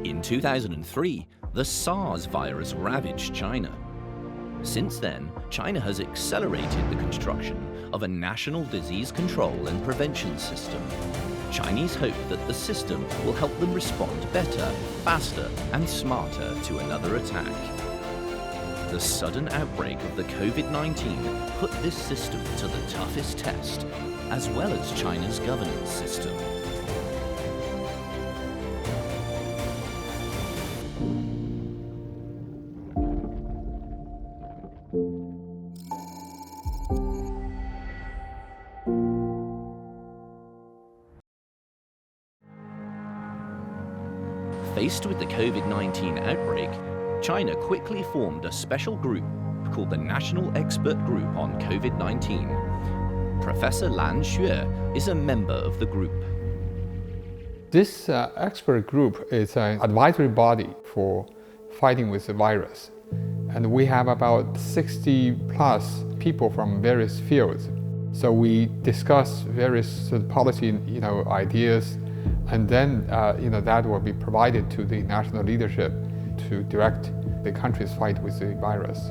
In 2003, the SARS virus ravaged China. Since then, China has accelerated the construction of a national disease control and prevention system. Chinese hope that the system will help them respond better, faster, and smarter to another attack. The sudden outbreak of the Covid-19 put this system to the toughest test, as well as China's governance system. Faced with the Covid-19 outbreak, China quickly formed a special group called the National Expert Group on Covid-19. Professor Lan Xue is a member of the group. This expert group is an advisory body for fighting with the virus. And we have about 60 plus people from various fields. So we discuss various policy ideas, and then that will be provided to the national leadership to direct the country's fight with the virus.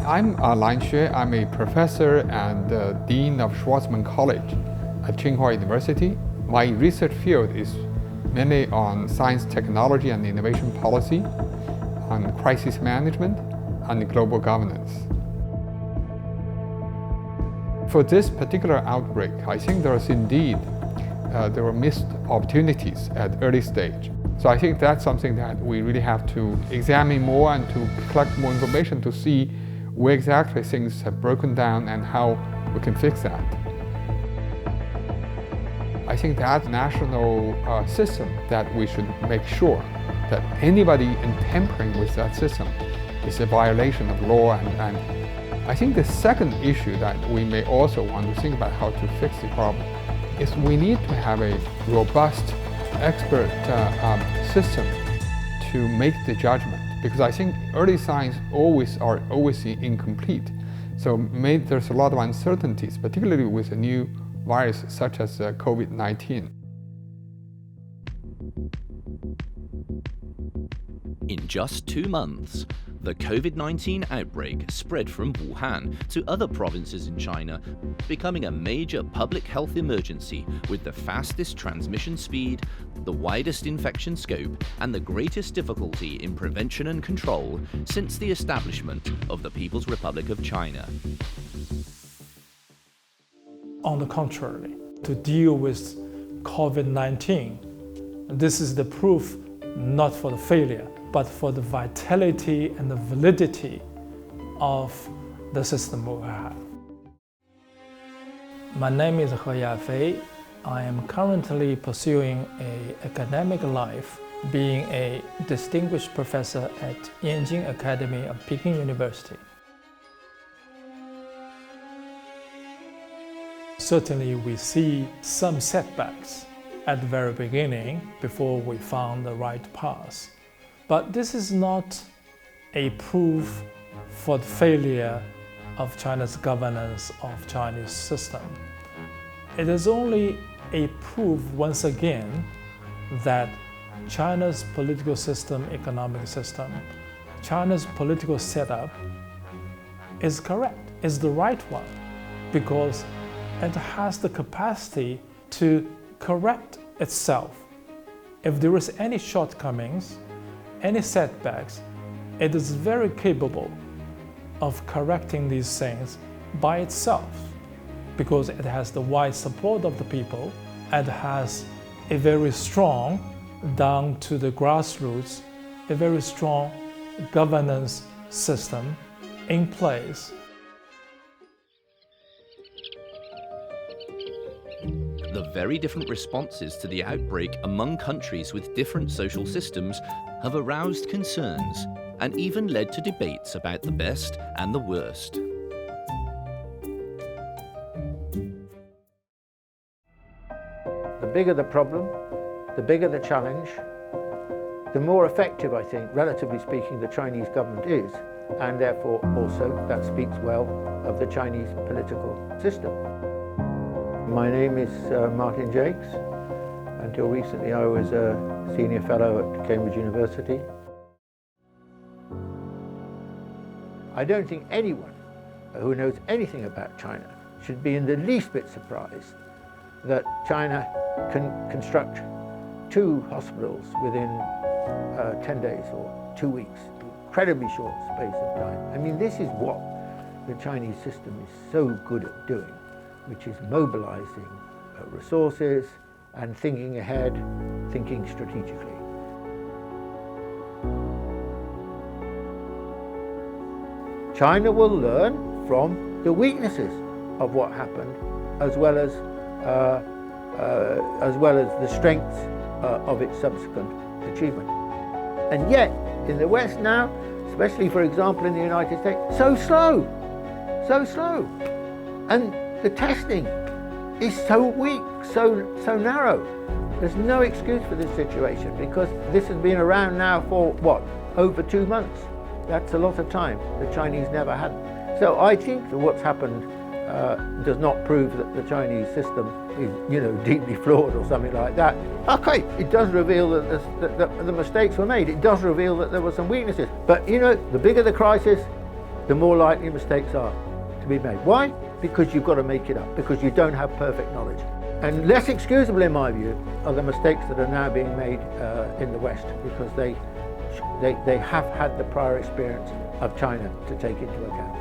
I'm Lan Xue. I'm a professor and dean of Schwarzman College at Tsinghua University. My research field is mainly on science, technology, and innovation policy, on crisis management, and global governance. For this particular outbreak, I think there were missed opportunities at early stage. So I think that's something that we really have to examine more and to collect more information to see where exactly things have broken down and how we can fix that. I think that national system that we should make sure that anybody in tampering with that system is a violation of law. And I think the second issue that we may also want to think about how to fix the problem is we need to have a robust expert system to make the judgment, because I think early signs are always incomplete. So there's a lot of uncertainties, particularly with a new virus such as COVID-19. In just 2 months, the Covid-19 outbreak spread from Wuhan to other provinces in China, becoming a major public health emergency with the fastest transmission speed, the widest infection scope, and the greatest difficulty in prevention and control since the establishment of the People's Republic of China. On the contrary, to deal with COVID-19, this is the proof not for the failure, but for the vitality and the validity of the system we have. My name is He Yafei. I am currently pursuing an academic life, being a distinguished professor at Yanjing Academy of Peking University. Certainly we see some setbacks at the very beginning before we found the right path. But this is not a proof for the failure of China's governance of Chinese system. It is only a proof, once again, that China's political system, economic system, China's political setup is correct, is the right one, because it has the capacity to correct itself. If there is any shortcomings, any setbacks, it is very capable of correcting these things by itself, because it has the wide support of the people and has a very strong, down to the grassroots, a very strong governance system in place. The very different responses to the outbreak among countries with different social systems have aroused concerns and even led to debates about the best and the worst. The bigger the problem, the bigger the challenge, the more effective, I think, relatively speaking, the Chinese government is, and therefore also that speaks well of the Chinese political system. My name is Martin Jakes. Until recently, I was a senior fellow at Cambridge University. I don't think anyone who knows anything about China should be in the least bit surprised that China can construct 2 hospitals within 10 days or 2 weeks, incredibly short space of time. I mean, this is what the Chinese system is so good at doing, which is mobilizing resources and thinking ahead, thinking strategically. China will learn from the weaknesses of what happened, as well as the strengths of its subsequent achievement. And yet, in the West now, especially for example in the United States, so slow. And the testing is so weak, so narrow. There's no excuse for this situation because this has been around now for, what, over 2 months. That's a lot of time. The Chinese never had. So I think that what's happened does not prove that the Chinese system is, deeply flawed or something like that. Okay, it does reveal that the mistakes were made. It does reveal that there were some weaknesses. But, the bigger the crisis, the more likely mistakes are to be made. Why? Because you've got to make it up, because you don't have perfect knowledge. And less excusable, in my view, are the mistakes that are now being made in the West, because they have had the prior experience of China to take into account.